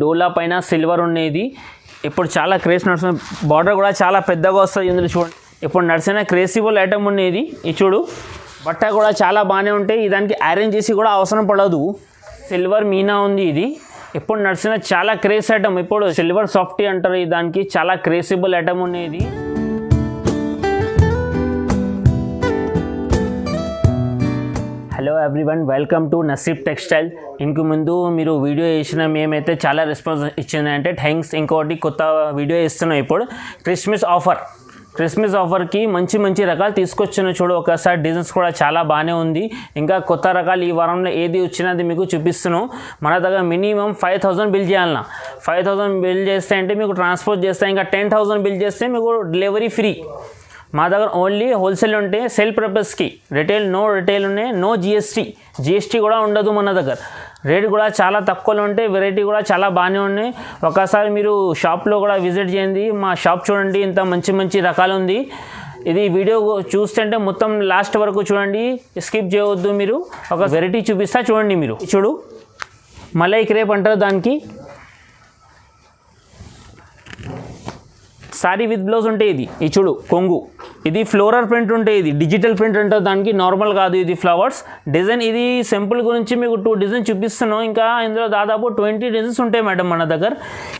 డోలా పైన సిల్వర్ ఉండేది. ఇప్పుడు చాలా క్రేజ్ నడుస్తుంది. బార్డర్ కూడా చాలా పెద్దగా వస్తుంది ఇందులో చూడండి. ఇప్పుడు నడిచిన క్రేసిబుల్ ఐటమ్ ఉండేది. ఇది చూడు, బట్ట కూడా చాలా బాగానే ఉంటాయి. దానికి అరేంజ్ చేసి కూడా అవసరం పడదు. సిల్వర్ మీనా ఉంది. ఇది ఇప్పుడు నడిచిన చాలా క్రేజ్ ఐటమ్. ఇప్పుడు సిల్వర్ సాఫ్టీ అంటారు. దానికి చాలా క్రేసిబుల్ ఐటమ్ ఉండేది. Hello everyone, welcome to నసీబ్ textile. Ink ముందు మీరు వీడియో చేసిన మేమైతే చాలా రెస్పాన్స్ ఇచ్చిందంటే థ్యాంక్స్. ఇంకోటి కొత్త వీడియో ఇస్తున్నాం. ఇప్పుడు క్రిస్మస్ ఆఫర్కి మంచి రకాలు తీసుకొచ్చిన చూడు. ఒకసారి డిజైన్స్ కూడా చాలా బాగానే ఉంది. ఇంకా కొత్త రకాలు ఈ వారంలో ఏది వచ్చినది మీకు చూపిస్తున్నాం. మన దగ్గర మినిమం 5000 బిల్ చేయాలన్నా. 5000 బిల్ చేస్తే అంటే మీకు ట్రాన్స్పోర్ట్ చేస్తే, ఇంకా 10,000 బిల్ చేస్తే మీకు డెలివరీ ఫ్రీ. మా దగ్గర ఓన్లీ హోల్సేల్ ఉంటే సేల్ పర్పస్కి, రిటైల్ ఉన్నాయి, నో జిఎస్టీ కూడా ఉండదు మన దగ్గర. రేట్ కూడా చాలా తక్కువలో ఉంటాయి, వెరైటీ కూడా చాలా బాగానే ఉన్నాయి. ఒకసారి మీరు షాప్లో కూడా విజిట్ చేయండి. మా షాప్ చూడండి, ఇంత మంచి రకాలు ఉంది. ఇది వీడియో చూస్తుంటే మొత్తం లాస్ట్ వరకు చూడండి, స్కిప్ చేయవద్దు. మీరు ఒక వెరైటీ చూపిస్తా చూడండి. మీరు చూడు, మలై క్రేప్ అంటారు దానికి. సారీ విత్ బ్లౌజ్ ఉంటే ఇది చూడు, కొంగు. ఇది ఫ్లోరల్ ప్రింట్ ఉంటే ఇది డిజిటల్ ప్రింట్ అంటారు దానికి, నార్మల్ కాదు. ఇది ఫ్లవర్స్ డిజైన్. ఇది సింపుల్ గురించి మీకు 2 డిజైన్ చూపిస్తున్నాం. ఇంకా ఇందులో దాదాపు 20 డిజైన్స్ ఉంటాయి మేడం మన దగ్గర.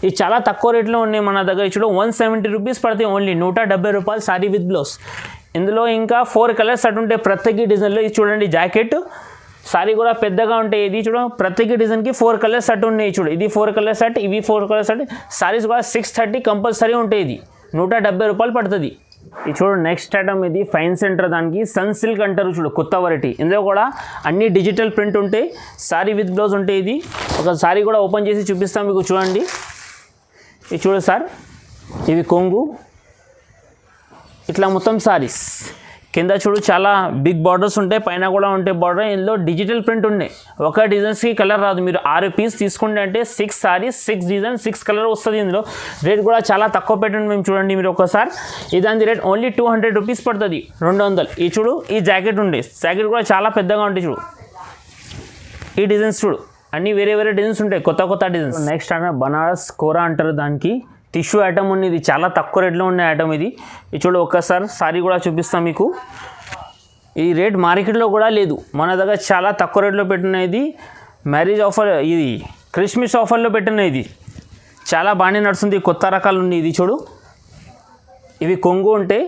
ఇది చాలా తక్కువ రేట్లో ఉన్నాయి మన దగ్గర. చూడు, 170 రూపీస్ పడతాయి ఓన్లీ. 170 రూపాయలు సారీ విత్ బ్లౌజ్. ఇందులో ఇంకా 4 కలర్స్ అటు ఉంటాయి ప్రతి డిజైన్లో. ఇది చూడండి, జాకెట్. సారీ కూడా పెద్దగా ఉంటాయి. ఇది చూడ, ప్రతి డిజైన్కి 4 కలర్స్ సెట్ ఉన్నాయి. చూడు, ఇది 4 కలర్ సెట్, ఇవి 4 కలర్ సెట్. సారీస్ కూడా 630 కంపల్సరీ ఉంటాయి. ఇది 170 రూపాయలు పడుతుంది. ఇది చూడు, నెక్స్ట్ ఐటమ్. ఇది ఫైన్ సెంటర్, దానికి సన్ సిల్క్ అంటారు. చూడు, కొత్త వెరైటీ. ఇందులో కూడా అన్ని డిజిటల్ ప్రింట్ ఉంటాయి. సారీ విత్ బ్లౌజ్ ఉంటాయి. ఇది ఒక సారీ కూడా ఓపెన్ చేసి చూపిస్తాం మీకు. చూడండి, ఇది చూడు సార్, ఇవి కొంగు. ఇట్లా మొత్తం సారీస్ కింద చూడు, చాలా బిగ్ బార్డర్స్ ఉంటాయి, పైన కూడా ఉంటాయి బార్డర్. ఇందులో డిజిటల్ ప్రింట్ ఉన్నాయి. ఒక డిజైన్స్కి కలర్ రాదు. మీరు 6 పీస్ తీసుకుంటే అంటే 6 సారీస్, 6 డిజైన్, 6 కలర్ వస్తుంది. ఇందులో రేట్ కూడా చాలా తక్కువ పెట్టండి మేము. చూడండి మీరు ఒకసారి, ఇదాని రేట్ ఓన్లీ 200 రూపీస్ పడుతుంది, 200. ఈ చూడు, ఈ జాకెట్ ఉండే, జాకెట్ కూడా చాలా పెద్దగా ఉంటాయి. చూడు, ఈ డిజైన్స్ చూడు, అన్నీ వేరే డిజైన్స్ ఉంటాయి, కొత్త డిజైన్స్. నెక్స్ట్ అంటే బనారస్ కోరా అంటారు దానికి. టిష్యూ ఐటమ్ ఉంది. ఇది చాలా తక్కువ రేట్లో ఉన్న ఐటమ్ ఇది. ఇది చూడు, ఒక్కసారి సారీ కూడా చూపిస్తాం మీకు. ఈ రేట్ మార్కెట్లో కూడా లేదు, మన దగ్గర చాలా తక్కువ రేట్లో పెట్టిన. ఇది మ్యారేజ్ ఆఫర్, ఇది క్రిస్మస్ ఆఫర్లో పెట్టిన. ఇది చాలా బాగానే నడుస్తుంది. కొత్త రకాలు ఉంది. ఇది చూడు, ఇవి కొంగు ఉంటే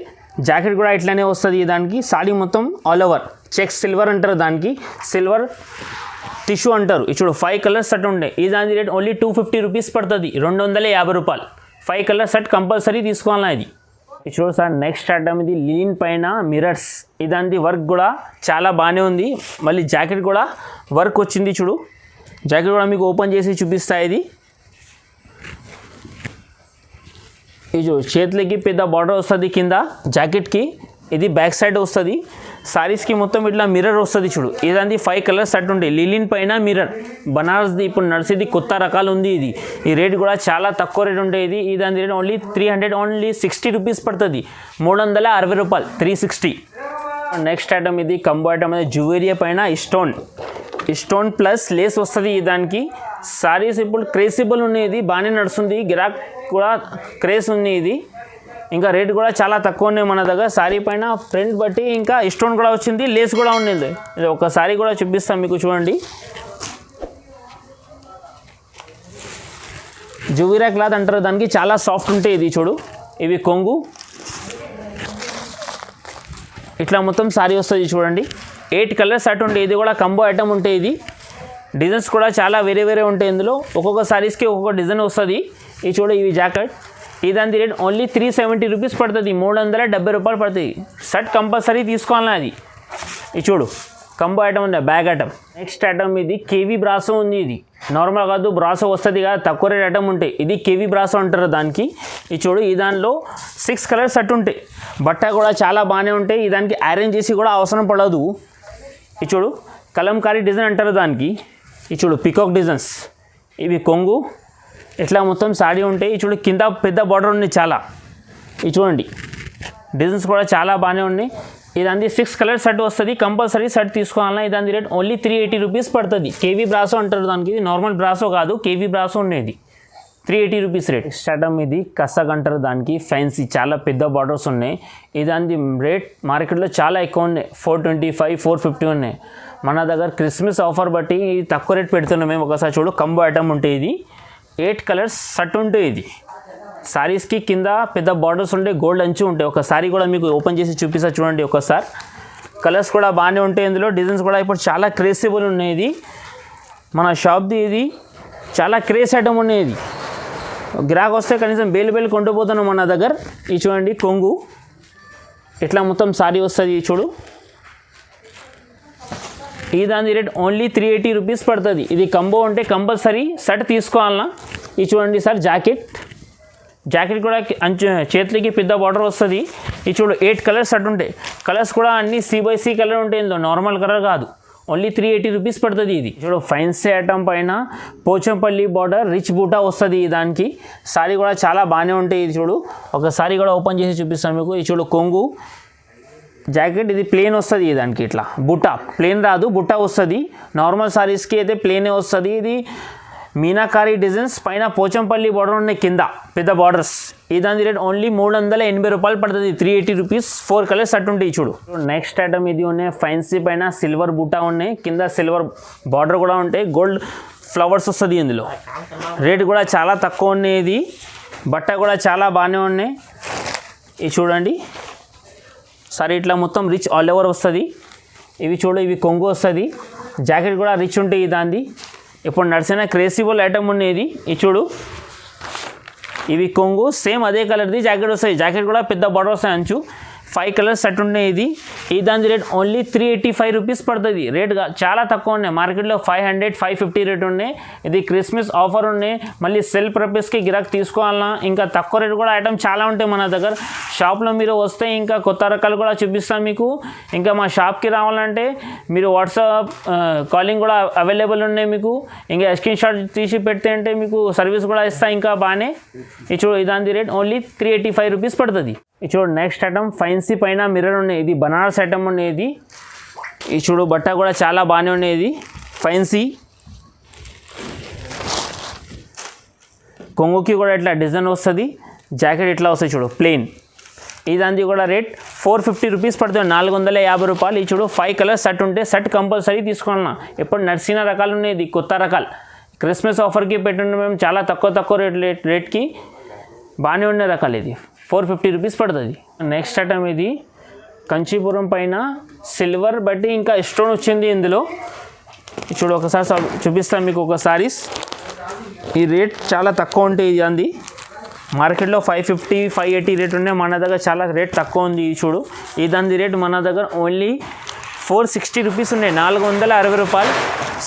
జాకెట్ కూడా ఇట్లానే వస్తుంది. దానికి సారీ మొత్తం ఆల్ ఓవర్ చెక్స్ సిల్వర్ అంటారు దానికి. సిల్వర్ టిష్యూ అంటారు. ఇది చూడు, 5 కలర్స్ సెట్ ఉండే. ఈ దాని రేట్ ఓన్లీ 250 రూపీస్ పడుతుంది, 250 రూపాయలు. 5 కలర్ సెట్ కంపల్సరీ తీసుకోవాలా. ఇది చూడు సార్, నెక్స్ట్ ఐటమ్. ఇది లీన్ పైన మిరర్స్. ఇదానికి వర్క్ కూడా చాలా బాగానే ఉంది. మళ్ళీ జాకెట్ కూడా వర్క్ వచ్చింది. చూడు, జాకెట్ కూడా మీకు ఓపెన్ చేసి చూపిస్తా. ఇది చూడు, చేతులకి పెద్ద బార్డర్ వస్తుంది కింద జాకెట్కి. ఇది బ్యాక్ సైడ్ వస్తుంది. సారీస్కి మొత్తం ఇట్లా మిర్రర్ వస్తుంది. చూడు, ఇదంతా 5 కలర్స్ సెట్ ఉంటాయి. లిలిన్ పైన మిర్రర్, బనారస్ది. ఇప్పుడు నడిచేది కొత్త రకాలు ఉంది. ఇది ఈ రేట్ కూడా చాలా తక్కువ రేట్ ఉంటాయి. ఇది దాని రేట్ ఓన్లీ 300, ఓన్లీ 60 రూపీస్ పడుతుంది, 360 రూపాయలు, 360. Next item. ఇది కంబో ఐటమ్. జ్యువెలరీ పైన స్టోన్ ప్లస్ లేస్ వస్తుంది. దానికి సారీస్ ఇప్పుడు క్రేసిబుల్ ఉన్నాయి. ఇది బాగానే నడుస్తుంది, గిరాక్ కూడా క్రేజ్ ఉంది. ఇది ఇంకా రేట్ కూడా చాలా తక్కువ ఉన్నాయి మన దగ్గర. సారీ పైన ప్రింట్ బట్టి ఇంకా స్టోన్ కూడా వచ్చింది, లేస్ కూడా ఉండేది. ఒక సారీ కూడా చూపిస్తాం మీకు. చూడండి, జువీరా క్లాత్ అంటారు దానికి, చాలా సాఫ్ట్ ఉంటాయి. ఇది చూడు, ఇవి కొంగు. ఇట్లా మొత్తం సారీ వస్తుంది. చూడండి, 8 కలర్స్ సెట్ ఉంటాయి. ఇది కూడా కంబో ఐటమ్ ఉంటాయి. ఇది డిజైన్స్ కూడా చాలా వేరే ఉంటాయి. ఇందులో ఒక్కొక్క సారీస్కి ఒక్కొక్క డిజైన్ వస్తుంది. ఇది చూడు, ఇవి జాకెట్. ఇదాని రేట్ ఓన్లీ 370 రూపీస్ పడుతుంది, 370 రూపాయలు పడుతుంది. షర్ట్ కంపల్సరీ తీసుకోవాలన్నా. అది ఇది చూడు, కంబో ఐటమ్ ఉంది, బ్యాగ్ ఐటమ్. Next item. ఇది కేవీ బ్రాసో ఉంది. ఇది నార్మల్ కాదు, బ్రాసో వస్తుంది కదా, తక్కువ రేట్ ఐటమ్ ఉంటాయి. ఇది కేవీ బ్రాసో అంటారు దానికి. ఇది చూడు, ఈ దానిలో 6 కలర్స్ సెట్ ఉంటాయి. బట్ట కూడా చాలా బాగానే ఉంటాయి. దానికి అరేంజ్ చేసి కూడా అవసరం పడదు. ఇది చూడు, కలంకారీ డిజైన్ అంటారు దానికి. ఇది చూడు, పికాక్ డిజైన్స్. ఇవి కొంగు. ఇట్లా మొత్తం సారీ ఉంటాయి. చూడు, కింద పెద్ద బార్డర్ ఉంది చాలా. ఇది చూడండి, డిజైన్స్ కూడా చాలా బాగానే ఉన్నాయి. ఇదంతా 6 కలర్ సెట్ వస్తుంది, కంపల్సరీ సెట్ తీసుకోవాలన్నా. ఇదాని రేట్ ఓన్లీ 380 రూపీస్ పడుతుంది. కేవీ బ్రాసో అంటారు దానికి. ఇది నార్మల్ బ్రాసో కాదు, కేవీ బ్రాసో ఉండేది. 380 రూపీస్ రేట్. స్టాటమ్ ఇది కసక్ అంటారు దానికి, ఫ్యాన్సీ చాలా పెద్ద బార్డర్స్ ఉన్నాయి. ఇదాని రేట్ మార్కెట్లో చాలా ఎక్కువ ఉన్నాయి, 425 450 ఉన్నాయి. మన దగ్గర క్రిస్మస్ ఆఫర్ బట్టి తక్కువ రేట్ పెడుతున్నాం మేము. ఒకసారి చూడు, కంబో ఐటమ్ ఉంటాయి. ఇది 8 కలర్స్ సెట్ ఉంటాయి. ఇది సారీస్కి కింద పెద్ద బార్డర్స్ ఉంటాయి, గోల్డ్ అంచు ఉంటాయి. ఒక సారీ కూడా మీకు ఓపెన్ చేసి చూపిస్తా చూడండి ఒకసారి. కలర్స్ కూడా బాగానే ఉంటాయి, ఇందులో డిజైన్స్ కూడా ఇప్పుడు చాలా క్రేజబుల్ ఉన్నాయి. ఇది మన షాప్ది, ఇది చాలా క్రేజ్ ఐటమ్ ఉన్నాయి. ఇది గిరాక్ వస్తే కనీసం బేలు కొంటూ పోతున్నాం మన దగ్గర. ఇది చూడండి కొంగు, ఇట్లా మొత్తం సారీ వస్తుంది. చూడు, ఈ దాని రేట్ ఓన్లీ 380 రూపీస్ పడుతుంది. ఇది కంబో ఉంటే కంపల్సరీ సెట్ తీసుకోవాలన్నా. ఇది చూడండి సార్, జాకెట్ కూడా చేతులకి పెద్ద బార్డర్ వస్తుంది. ఇది చూడు, 8 కలర్స్ సెట్ ఉంటాయి. కలర్స్ కూడా అన్ని C/C కలర్ ఉంటాయి, ఇందులో నార్మల్ కలర్ కాదు. ఓన్లీ 380 రూపీస్ పడుతుంది. ఇది చూడు, ఫ్యాన్సీ ఐటమ్ పైన పోచంపల్లి బార్డర్ రిచ్ బూటా వస్తుంది. దానికి సారీ కూడా చాలా బాగానే ఉంటాయి. ఇది చూడు, ఒక సారీ కూడా ఓపెన్ చేసి చూపిస్తాను మీకు. ఇది చూడు, కొంగు జాకెట్, ఇది ప్లేన్ వస్తుంది. దానికి ఇట్లా బుట్ట ప్లేన్ రాదు, బుట్ట వస్తుంది. నార్మల్ సారీస్కి అయితే ప్లేనే వస్తుంది. ఇది మీనాకారి డిజైన్స్ పైన పోచంపల్లి బార్డర్ ఉన్నాయి, కింద పెద్ద బార్డర్స్. ఈ దాని రేట్ ఓన్లీ 380 రూపాయలు పడుతుంది. 380 రూపీస్ 4 కలర్స్ సెట్ ఉంటాయి. చూడు, నెక్స్ట్ ఐటమ్ ఇది ఉన్నాయి, ఫ్యాన్సీ పైన సిల్వర్ బూటా ఉన్నాయి, కింద సిల్వర్ బార్డర్ కూడా ఉంటాయి, గోల్డ్ ఫ్లవర్స్ వస్తుంది. ఇందులో రేట్ కూడా చాలా తక్కువ ఉన్నాయి. ఇది బట్ట కూడా చాలా బాగానే ఉన్నాయి. ఇది చూడండి సరే, ఇట్లా మొత్తం రిచ్ ఆల్ ఓవర్ వస్తుంది. ఇవి చూడు, ఇవి కొంగు వస్తుంది. జాకెట్ కూడా రిచ్ ఉంటాయి. దాన్ని ఇప్పుడు నడిచిన క్రేజబుల్ ఐటమ్ ఉండేది. ఇది చూడు, ఇవి కొంగు సేమ్ అదే కలర్ది జాకెట్ వస్తాయి. జాకెట్ కూడా పెద్ద బార్డర్ వస్తాయి, అంచు 5 కలర్స్ సెట్ ఉన్నాయి. ఈ దాని రేట్ ఓన్లీ 385 రూపీస్ పడుతుంది. రేట్ చాలా తక్కువ ఉన్నాయి, మార్కెట్లో 500 550 రేట్ ఉన్నాయి. ఇది క్రిస్మస్ ఆఫర్ ఉన్నాయి, మళ్ళీ సెల్ పర్పస్కి గిరాక్ తీసుకోవాలన్నా ఇంకా తక్కువ రేట్ కూడా ఐటమ్ చాలా ఉంటాయి మన దగ్గర. షాప్లో మీరు వస్తే ఇంకా కొత్త రకాలు కూడా చూపిస్తాను మీకు. ఇంకా మా షాప్కి రావాలంటే మీరు వాట్సాప్ కాలింగ్ కూడా అవైలబుల్ ఉన్నాయి మీకు. ఇంకా స్క్రీన్ షాట్ తీసి పెడితే అంటే మీకు సర్వీస్ కూడా ఇస్తా ఇంకా బాగానే. ఇది చూడు, దాని రేట్ ఓన్లీ 385 రూపీస్ పడుతుంది. ఇది చూడు, నెక్స్ట్ ఐటమ్ ఫ్యాన్సీ పైన మిర్రర్ ఉన్నాయి. ఇది బనారస్ ఐటమ్ ఉండేది. ఇది చూడు, బట్ట కూడా చాలా బాగానే ఉండేది. ఫ్యాన్సీ కొంగుకి కూడా ఇట్లా డిజైన్ వస్తుంది, జాకెట్ ఇట్లా వస్తుంది. చూడు, ప్లెయిన్. ఈ దానికి కూడా రేట్ 450 రూపీస్ పడుతుంది, 450 రూపాయలు. ఇది చూడు, 5 కలర్స్ సెట్ ఉంటే సెట్ కంపల్సరీ తీసుకోవాలన్నా. ఇప్పుడు నడిచిన రకాలు ఉన్నాయి, కొత్త రకాలు క్రిస్మస్ ఆఫర్కి పెట్టండి మేము, చాలా తక్కువ రేట్కి బాగానే ఉండే రకాలు. ఇది 450 రూపీస్ పడుతుంది. నెక్స్ట్ ఐటమ్ ఇది కంచీపురం పైన సిల్వర్ బట్టి ఇంకా స్టోన్ వచ్చింది ఇందులో. చూడు, ఒకసారి చూపిస్తాను మీకు ఒక సారీస్. ఈ రేట్ చాలా తక్కువ ఉంటాయి. ఇది అంది మార్కెట్లో 550 580 రేట్ ఉండే, మన దగ్గర చాలా రేట్ తక్కువ ఉంది. ఇది చూడు, ఈ దాని రేట్ మన దగ్గర ఓన్లీ 460 రూపీస్ ఉన్నాయి, 460 రూపాయలు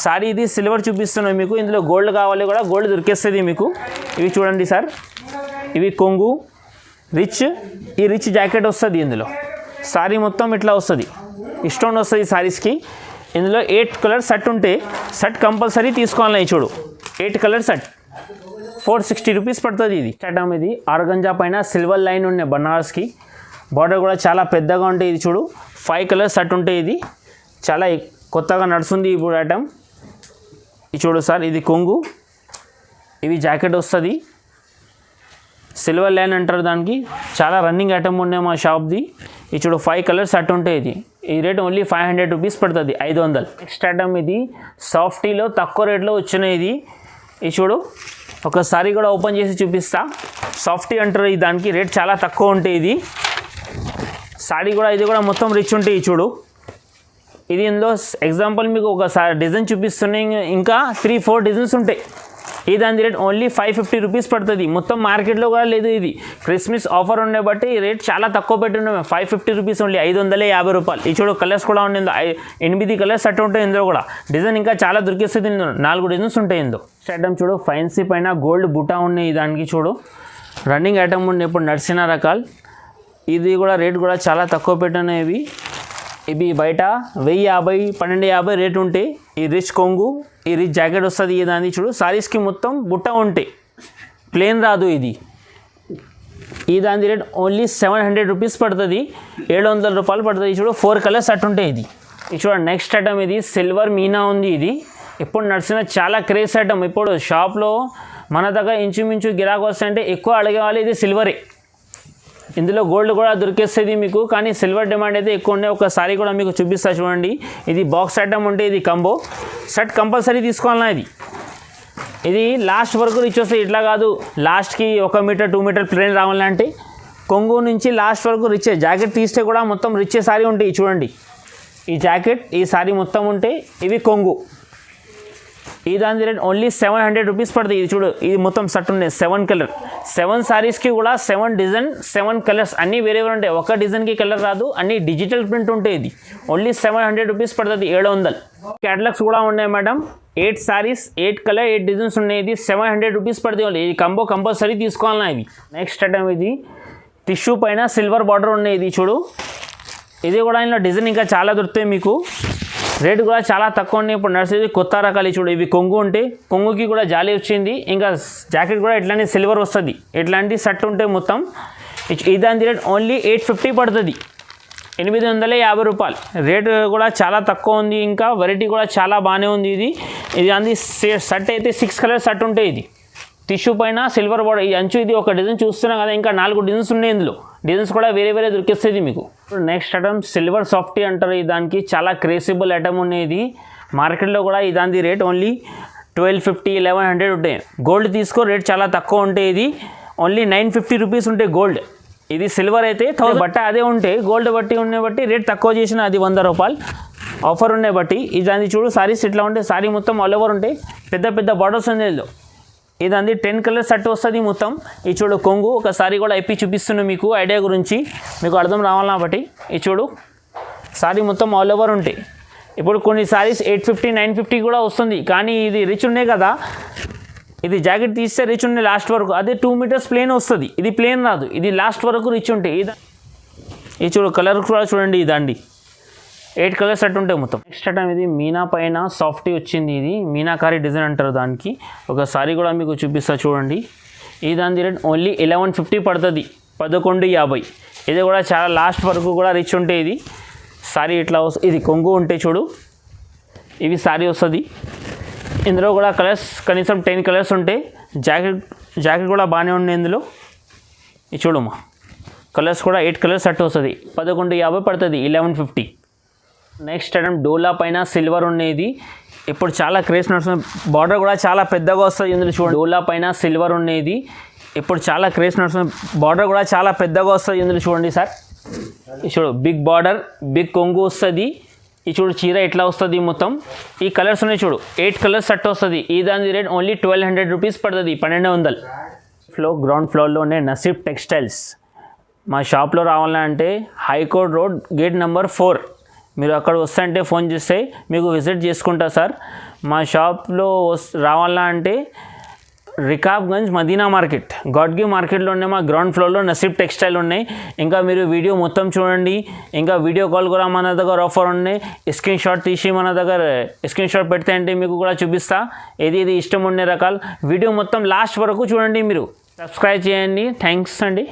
సారీ. ఇది సిల్వర్ చూపిస్తున్నాయి మీకు, ఇందులో గోల్డ్ కావాలి కూడా గోల్డ్ దొరికేస్తుంది మీకు. ఇవి చూడండి సార్, ఇవి కొంగు రిచ్, ఈ రిచ్ జాకెట్ వస్తుంది. ఇందులో సారీ మొత్తం ఇట్లా వస్తుంది, స్టోన్ వస్తుంది సారీస్కి. ఇందులో 8 కలర్ సెట్ ఉంటే సెట్ కంపల్సరీ తీసుకోవాలి. చూడు, 8 కలర్ సెట్ 460 రూపీస్ పడుతుంది. ఇది ఐటమ్ ఇది ఆర్గంజా పైన సిల్వర్ లైన్ ఉన్నాయి బనారస్కి, బార్డర్ కూడా చాలా పెద్దగా ఉంటాయి. ఇది చూడు, 5 కలర్ సెట్ ఉంటాయి. ఇది చాలా కొత్తగా నడుస్తుంది ఇప్పుడు ఐటమ్. ఇది చూడు సార్, ఇది కొంగు, ఇవి జాకెట్ వస్తుంది. సిల్వర్ లైన్ అంటారు దానికి, చాలా రన్నింగ్ ఐటమ్ ఉన్నాయి మా షాప్ది. ఇది చూడు, 5 కలర్స్ సెట్ ఉంటాయి. ఇది ఈ రేట్ ఓన్లీ 500 రూపీస్ పడుతుంది, 500. నెక్స్ట్ ఐటమ్ ఇది సాఫ్టీలో తక్కువ రేట్లో వచ్చినాయి. ఇది చూడు, ఒకసారి కూడా ఓపెన్ చేసి చూపిస్తా. సాఫ్టీ అంటారు దానికి, రేట్ చాలా తక్కువ ఉంటాయి. ఇది సారీ కూడా, ఇది కూడా మొత్తం రిచ్ ఉంటాయి. చూడు, ఇది ఇందులో ఎగ్జాంపుల్ మీకు ఒకసారి డిజైన్ చూపిస్తున్నాయి, ఇంకా 3-4 డిజైన్స్ ఉంటాయి. ఈ దాని రేట్ ఓన్లీ 550 రూపీస్ పడుతుంది. మొత్తం మార్కెట్లో కూడా లేదు, ఇది క్రిస్మస్ ఆఫర్ ఉండే బట్టి రేట్ చాలా తక్కువ పెట్టుండే. 550 రూపీస్ ఓన్లీ, 550 రూపాయలు. ఈ చూడు, కలర్స్ కూడా ఉండే, 8 కలర్స్ సెట్ ఉంటాయి. ఇందులో కూడా డిజైన్ ఇంకా చాలా దొరికేస్తుంది. ఇందులో 4 డిజైన్స్ ఉంటాయి. ఇందులో ఐటమ్ చూడు, ఫ్యాన్సీ పైన గోల్డ్ బుటా ఉన్నాయి. దానికి చూడు, రన్నింగ్ ఐటమ్ ఉండే, ఇప్పుడు నడిచిన రకాలు. ఇది కూడా రేట్ కూడా చాలా తక్కువ పెట్టినవి. ఇవి బయట 1050 1250 రేట్ ఉంటాయి. ఈ రిచ్ కొంగు, ఈ రిచ్ జాకెట్ వస్తుంది. దాన్ని చూడు, సారీస్కి మొత్తం బుట్ట ఉంటాయి, ప్లేన్ రాదు. ఇది ఈ దాని రేట్ ఓన్లీ 700 రూపీస్ పడుతుంది, 700 రూపాయలు పడుతుంది. చూడు, 4 కలర్స్ సెట్ ఉంటాయి. ఇది చూడండి, నెక్స్ట్ ఐటమ్ ఇది సిల్వర్ మీనా ఉంది. ఇది ఇప్పుడు నడిచిన చాలా క్రేజ్ ఐటమ్. ఇప్పుడు షాప్లో మన దగ్గర ఇంచుమించు గిరాకు వస్తాయంటే ఎక్కువ అడిగే వాళ్ళు ఇది సిల్వరే. ఇందులో గోల్డ్ కూడా దొరికేస్తుంది మీకు, కానీ సిల్వర్ డిమాండ్ అయితే ఎక్కువ ఉండే. ఒకసారి కూడా మీకు చూపిస్తా చూడండి. ఇది బాక్స్ ఐటమ్ ఉంటే ఇది కంబో సెట్ కంపల్సరీ తీసుకోవాలన్నా. ఇది లాస్ట్ వరకు రిచ్ వస్తాయి, ఇట్లా కాదు లాస్ట్కి 1 మీటర్ 2 మీటర్ ప్లేన్ రావాలంటే కొంగు నుంచి లాస్ట్ వరకు రిచ్. జాకెట్ తీస్తే కూడా మొత్తం రిచ్ సారీ ఉంటాయి చూడండి. ఈ జాకెట్ ఈ సారీ మొత్తం ఉంటే ఇవి కొంగు. ఈ దాని రేట్ ఓన్లీ 700 రూపీస్ పడుతుంది. ఇది చూడు, ఇది మొత్తం సెట్ ఉన్నాయి 7 కలర్. 7 సారీస్కి కూడా 7 డిజైన్ 7 కలర్స్ అన్నీ వేరే వేరే ఉంటాయి. ఒక డిజైన్కి కలర్ రాదు, అన్నీ డిజిటల్ ప్రింట్ ఉంటాయి. ఇది ఓన్లీ 700 రూపీస్ పడుతుంది, 700. క్యాటలాగ్స్ కూడా ఉన్నాయి మేడం. 8 సారీస్ 8 కలర్ 8 డిజైన్స్ ఉన్నాయి. ఇది 700 రూపీస్ పడుతుంది. ఇది కంబో కంపల్సరీ తీసుకోవాలన్నా. ఇది నెక్స్ట్ ఐటమ్ ఇది టిష్యూ పైన సిల్వర్ బార్డర్ ఉన్నాయి. ఇది చూడు, ఇది కూడా ఇందులో డిజైన్ ఇంకా చాలా దొరుకుతాయి మీకు. రేట్ కూడా చాలా తక్కువ ఉన్నాయి. ఇప్పుడు నడిచేది కొత్త రకాలు చూడు. ఇవి కొంగు ఉంటే కొంగుకి కూడా జాలి వచ్చింది. ఇంకా జాకెట్ కూడా ఇట్లాంటి సిల్వర్ వస్తుంది. ఇట్లాంటి సెట్ ఉంటే మొత్తం ఇదాని రేట్ ఓన్లీ 850 పడుతుంది, 850 రూపాయలు. రేట్ కూడా చాలా తక్కువ ఉంది. ఇంకా వెరైటీ కూడా చాలా బాగానే ఉంది. ఇది అంది సెట్ అయితే 6 కలర్ సెట్ ఉంటాయి. ఇది టిష్యూ పైన సిల్వర్ బార్డర్. ఈ అంచు ఇది ఒక డిజైన్ చూస్తున్నాం కదా, ఇంకా 4 డిజైన్స్ ఉన్నాయి. ఇందులో డిజైన్స్ కూడా వేరే వేరే దొరికేస్తుంది మీకు. నెక్స్ట్ ఐటమ్ సిల్వర్ సాఫ్టీ అంటారు. దానికి చాలా క్రేసిబుల్ ఐటమ్ ఉన్నాయి. మార్కెట్లో కూడా దాని రేట్ ఓన్లీ 1250 1100 ఉంటాయి. గోల్డ్ తీసుకో, రేట్ చాలా తక్కువ ఉంటాయి. ఇది ఓన్లీ 950 రూపీస్ ఉంటాయి గోల్డ్. ఇది సిల్వర్ అయితే 1000 బట్ట అదే ఉంటాయి. గోల్డ్ బట్టి ఉన్నాయి బట్టి రేట్ తక్కువ చేసిన అది 100 రూపాయలు ఆఫర్ ఉన్నాయి బట్టి. దాన్ని చూడు సారీస్ ఇట్లా ఉంటాయి. సారీ మొత్తం ఆల్ ఓవర్ ఉంటాయి. పెద్ద పెద్ద బార్డర్స్ ఉన్నాయి. ఇదంది 10 కలర్ సెట్ వస్తుంది మొత్తం. ఈ చూడు కొంగు ఒకసారి కూడా ఎప్పి చూపిస్తున్నాను మీకు ఐడియా గురించి, మీకు అర్థం రావాలి కాబట్టి. ఈ చూడు సారీ మొత్తం ఆల్ ఓవర్ ఉంటాయి. ఇప్పుడు కొన్ని సారీస్ 850 950 కూడా వస్తుంది, కానీ ఇది రిచ్ ఉన్నాయి కదా. ఇది జాకెట్ తీస్తే రిచ్ ఉన్నాయి లాస్ట్ వరకు. అదే 2 మీటర్స్ ప్లేన్ వస్తుంది, ఇది ప్లేన్ రాదు. ఇది లాస్ట్ వరకు రిచ్ ఉంటాయి. ఇది చూడు కలర్ కూడా చూడండి. ఇదండి 8 కలర్స్ సెట్ ఉంటాయి మొత్తం. నెక్స్ట్ ఐటమ్ ఇది మీనా పైన సాఫ్టీ వచ్చింది. ఇది మీనాకారి డిజైన్ అంటారు దానికి. ఒకసారి కూడా మీకు చూపిస్తా చూడండి. దాని రేట్ ఓన్లీ 1150 పడుతుంది, 1150. ఇది కూడా చాలా లాస్ట్ వరకు కూడా రిచ్ ఉంటాయి. ఇది సారీ ఇట్లా వస్తుంది. ఇది కొంగు ఉంటే చూడు, ఇవి సారీ వస్తుంది. ఇందులో కూడా కలర్స్ కనీసం 10 కలర్స్ ఉంటాయి. జాకెట్ కూడా బాగానే ఉన్నాయి ఇందులో. ఇది చూడమ్మా, కలర్స్ కూడా 8 కలర్స్ సెట్ వస్తుంది, 1150 పడుతుంది, 1150. నెక్స్ట్ ఐటమ్ డోలా పైన సిల్వర్ ఉండేది. ఇప్పుడు చాలా క్రేజ్ నడుస్తుంది. బార్డర్ కూడా చాలా పెద్దగా వస్తుంది ఇందులో చూడండి. డోలా పైన సిల్వర్ ఉండేది. ఇప్పుడు చాలా క్రేజ్ నడుస్తుంది. బార్డర్ కూడా చాలా పెద్దగా వస్తుంది ఇందులో చూడండి సార్. ఈ చూడు బిగ్ బార్డర్, బిగ్ కొంగు వస్తుంది. ఈ చూడు చీర ఇట్లా వస్తుంది మొత్తం. ఈ కలర్స్ ఉన్నాయి చూడు, 8 కలర్స్ సెట్ వస్తుంది. దాని రేట్ ఓన్లీ 1200 రూపీస్ పడుతుంది, 1200. Ground ఫ్లోర్లోనే నసీబ్ textiles. మా షాప్లో రావాలంటే హైకోర్ట్ రోడ్ గేట్ నెంబర్ 4. మీరు అక్కడ వస్తుంటే ఫోన్ చేస్తే మీకు విజిట్ చేసుకుంటా సార్. మా షాప్లో రావాలంటే రికాబ్గంజ్ మదీనా మార్కెట్, గాడ్గి మార్కెట్లోనే మా గ్రౌండ్ ఫ్లోర్లో నసీబ్ టెక్స్టైల్ ఉన్నాయి. ఇంకా మీరు వీడియో మొత్తం చూడండి. ఇంకా వీడియో కాల్ కూడా మన దగ్గర ఆఫర్ ఉన్నాయి. స్క్రీన్ షాట్ తీసి మన దగ్గర స్క్రీన్ షాట్ పెడితే అంటే మీకు కూడా చూపిస్తా ఏది ఇష్టం ఉండే రకాలు. వీడియో మొత్తం లాస్ట్ వరకు చూడండి. మీరు సబ్స్క్రైబ్ చేయండి. థ్యాంక్స్ అండి.